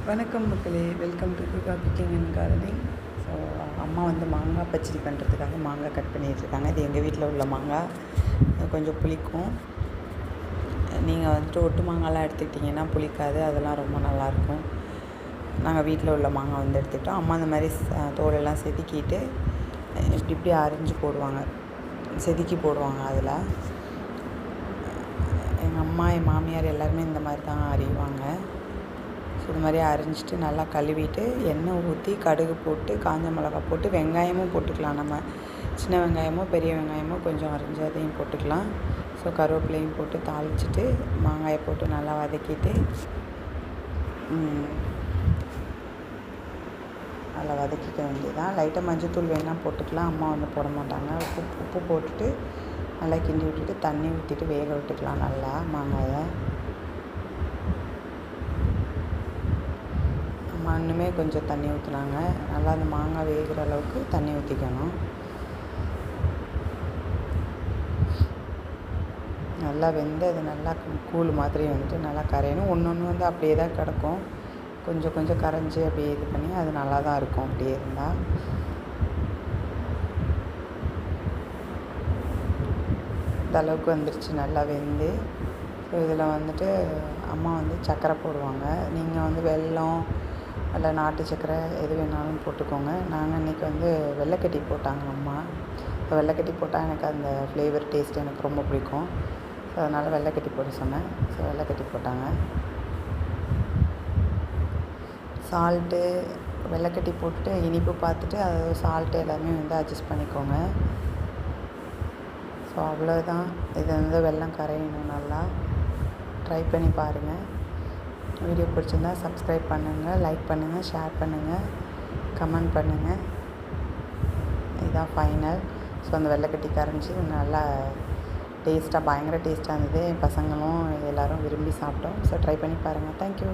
வணக்கம் மக்களே, welcome to குக்கா குக்கிங் அண்ட் கார்டனிங். ஸோ அம்மா வந்து மாங்காய் பச்சடி பண்ணுறதுக்காக மாங்காய் கட் பண்ணிகிட்ருக்காங்க. இது எங்கள் வீட்டில் உள்ள மாங்காய், கொஞ்சம் புளிக்கும். நீங்கள் வந்துட்டு ஒட்டு மாங்காய்லாம் எடுத்துக்கிட்டிங்கன்னா புளிக்காது, அதெல்லாம் ரொம்ப நல்லாயிருக்கும். நாங்கள் வீட்டில் உள்ள மாங்காய் வந்து எடுத்துக்கிட்டோம். அம்மா அந்த மாதிரி தோலெல்லாம் செதுக்கிட்டு இப்படி இப்படி அரிஞ்சு போடுவாங்க, செதுக்கி போடுவாங்க. அதில் எங்கள் அம்மா, என் மாமியார் எல்லாருமே இந்த மாதிரி தான் அரிவாங்க. இது மாதிரி அரிஞ்சிட்டு நல்லா கழுவிட்டு எண்ணெய் ஊற்றி கடுகு போட்டு காஞ்ச மிளகா போட்டு வெங்காயமும் போட்டுக்கலாம். நம்ம சின்ன வெங்காயமோ பெரிய வெங்காயமோ கொஞ்சம் அரிஞ்சு அதையும் போட்டுக்கலாம். ஸோ கருவேப்பிலையும் போட்டு தாளிச்சிட்டு மாங்காயை போட்டு நல்லா வதக்கிட்டு நல்லா வதக்கிக்க வேண்டியதான். லைட்டாக மஞ்சத்தூள் வேணால் போட்டுக்கலாம், அம்மா வந்து போட மாட்டாங்க. உப்பு போட்டுட்டு நல்லா கிண்டி விட்டுட்டு தண்ணி ஊற்றிட்டு வேக விட்டுக்கலாம் நல்லா மாங்காயை. இன்னுமே கொஞ்சம் தண்ணி ஊற்றுனாங்க. நல்லா அந்த மாங்காய் வேகிற அளவுக்கு தண்ணி ஊற்றிக்கணும். நல்லா வெந்து அது நல்லா கூழ் மாதிரி வந்துட்டு நல்லா கரையணும். ஒன்று வந்து அப்படியே தான் கிடக்கும், கொஞ்சம் கொஞ்சம் கரைஞ்சி அப்படியே இது பண்ணி அது நல்லா தான் இருக்கும் அப்படியே இருந்தால். இந்த அளவுக்கு வந்துருச்சு நல்லா வெந்து. ஸோ இதில் வந்துட்டு அம்மா வந்து சர்க்கரை போடுவாங்க. நீங்கள் வந்து வெல்லம் இல்லை நாட்டு சர்க்கரை எது வேணாலும் போட்டுக்கோங்க. நாங்கள் இன்றைக்கி வந்து வெள்ளைக்கட்டி போட்டாங்க அம்மா. ஸோ வெள்ளைக்கட்டி போட்டால் எனக்கு அந்த ஃப்ளேவர் டேஸ்ட் எனக்கு ரொம்ப பிடிக்கும். ஸோ அதனால் வெள்ளைக்கட்டி போட சொன்னேன். ஸோ வெள்ளைக்கட்டி போட்டாங்க. சால்ட்டு வெள்ளைக்கட்டி போட்டுட்டு இனிப்பு பார்த்துட்டு அது சால்ட்டு எல்லாமே வந்து அட்ஜஸ்ட் பண்ணிக்கோங்க. ஸோ அவ்வளோதான். இது வந்து வெல்லம் கரையணும் நல்லா. ட்ரை பண்ணி பாருங்கள். வீடியோ பிடிச்சிருந்தா சப்ஸ்கிரைப் பண்ணுங்கள், லைக் பண்ணுங்கள், ஷேர் பண்ணுங்கள், கமெண்ட் பண்ணுங்கள். இதுதான் ஃபைனல். ஸோ அந்த வெள்ளைக்கட்டி கரைஞ்சி நல்லா டேஸ்ட்டாக பயங்கர டேஸ்ட்டாக இருந்தது. என் பசங்களும் எல்லோரும் விரும்பி சாப்பிட்டோம். ஸோ ட்ரை பண்ணி பாருங்கள். தேங்க்யூ.